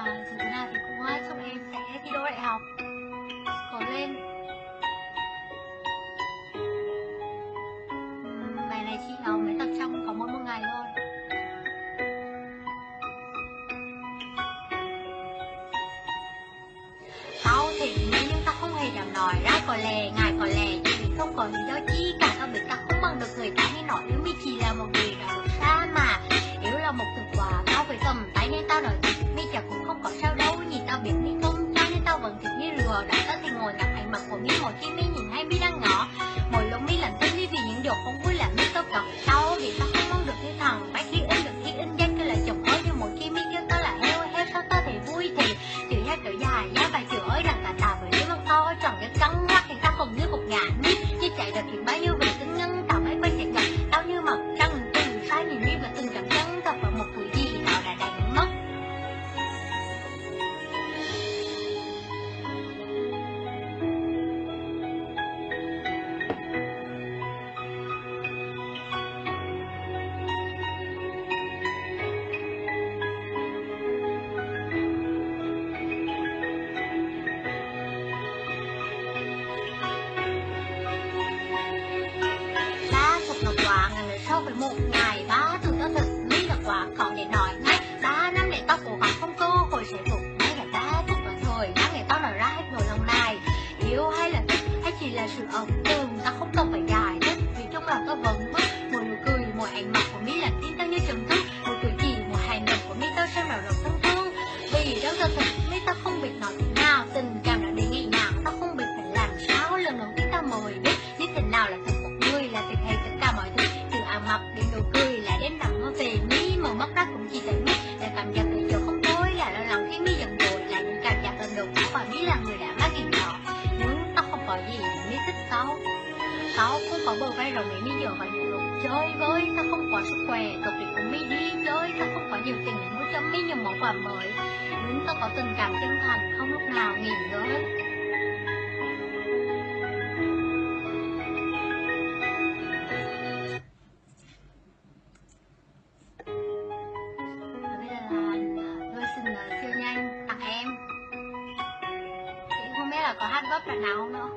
Dù thế nào thì cũng hết, chúc em sẽ thi đỗ đại học. Cố lên. Bài này chị học mấy tập trong có một ngày thôi. Tao thì nếu như tao không hề dám nói ra có lẽ, ngài có lẽ chỉ không có lý do chi cả. Tao biết tao không bằng được người ta hay nói nếu mi chỉ là một người đó xa mà. Nếu là một từ quá tao phải cầm tay nên tao nói mi chắc cũng không có sao đâu. Nhìn tao biết mi không cha nên tao vẫn thích mi lừa. Đã tao thì ngồi ngắm ánh mặt của mi một khi mi nhìn hay mi đang ngó. Mỗi lúc mi lần tin mi vì những điều không vui là mi tao gặp tao vì tao không mong được như thằng bác khi in được khi in danh cứ là chồng ơi. Nhưng một khi mi kêu tao là heo heo sao tao thấy vui thì chữ hát trở dài giá bài chữ ơi rằng cả tà với đứa con to tròn cái căng mắt thì tao không như cục ngạn như chạy được thì bao nhiêu về tinh nhân tao mấy quay sẽ gặp tao như mặt trăng từ sai nhìn mi và từng cảm chân thật vào một tuổi gì đó đã đánh mất. So với một ngày 3 từ tao thật mi là quá khó để nói ngay. 3 năm để tao cố gắng không cơ hội sẽ phục ngay là 3 phút là thời đáng để tao nói ra hết nỗi lòng này. Yêu hay là thích hay chỉ là sự ẩn tương tao không cần phải giải thích vì trong lòng tao vẫn mất một nụ cười một ánh mắt của mi làm tin tao như trầm thức một cử chỉ một hành động của mi tao xem nào rất thân thương vì đâu tao thật mi tao không biết nói thế nào tình cảm đã đi nhẹ nhàng tao không biết phải làm sao lần đầu tiên tao mới biết như thế nào là thật một người là việc hay tất cả mọi thứ mặt đến nụ cười lại đến nằm mơ về mi mở mắt ra cũng chỉ thấy mi là cảm giác tự chủ không thôi là lo lắng khi mi giận dỗi là những cảm giác lần đầu của và mi là người đã mắc gì đó nhưng tao không có gì mi thích tao không có bờ vai rộng để mi giờ vào những lúc chơi với tao không có sức khỏe tục để cùng mi đi chơi tao không có nhiều tiền để mua cho mi nhiều món quà mới nhưng tao có tình cảm chân thành không lúc nào nghỉ ngơi. Là có hát vấp đoạn nào không nữa?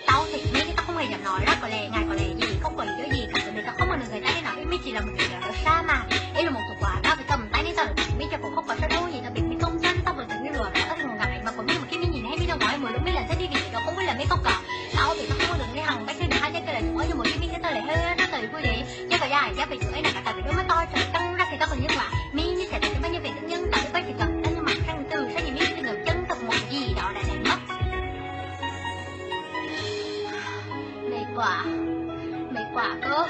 Tao thì mi tao không hề dám nói ra có lẽ ngài có lẽ gì không có lý do gì cả vì tao không có được người ta để nói mi chỉ là một người đó xa mà đây là một thủ quả tao phải cầm tay nên tao được mi cho cũng không có sao đâu gì tao biết mi công danh tao vẫn từng mi lừa tao thì ngồi gặp ảnh mà của mi một khi mi nhìn hay mi đâu nói mười lúc mi làm thế đi vì đó không biết là mi không có tao thì tao không có được cái hằng bác sĩ được hai cái là chúng ơi nhưng một khi mi cái tao lại hơi nó tới vui đi chứ phải dài giá phải chửi là cả tại vì đôi mắt to trời căng ra thì tao còn như là mi như sẽ bao nhiêu việc tự nhân tại bác chỉ cần nhưng mà răng từ sao nhìn mi từng ngầm chân thật một gì đó đã đánh mất mệt quả cơ.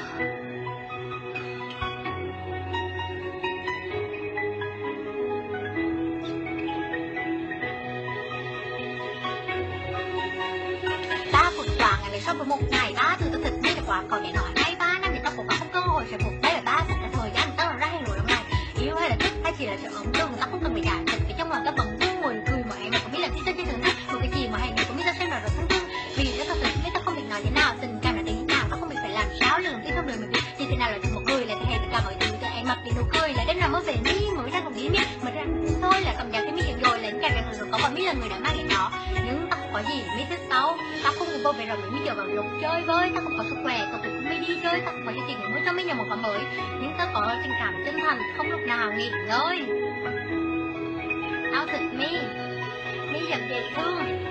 Ba phút quả ngày so với một ngày 3 từ tao thật mi là quả còn để nói ngay 3 năm thì tao cũng không cơ hội sẽ phục đây là 3 phút là thời gian tao ra hay nổi lòng này yêu hay là thích hay chỉ là sự ẩn tương tao không cần phải giải thích vì trong lòng tao vẫn vui ngồi cười mà em của mi là tin trên thường một cái gì mà hành động của mi tao xem là rất thân thương vì nếu tao thật mi tao không biết nói thế nào tình cảm là đến nào tao không biết phải làm sao lần tiếp trong đời mình biết như thế nào là một người là hay tất cả mọi thứ từ ánh mặt đến nụ cười là đến nào mới về mi mới ra cùng ý mi mà ra thôi là cảm giác cái mi hiểu rồi là những cảm giác được có còn mi là người đã mang đến nó nhưng tao không có gì mi thích tao không có vô về rồi mi giờ vào lúc chơi với tao không có sức khỏe tao cũng mi đi chơi tao không có những tiền để mua cho mi nhà một khoản mới nhưng tao có tình cảm chân thành không lúc nào nghỉ ngơi tao thích mi dần dễ thương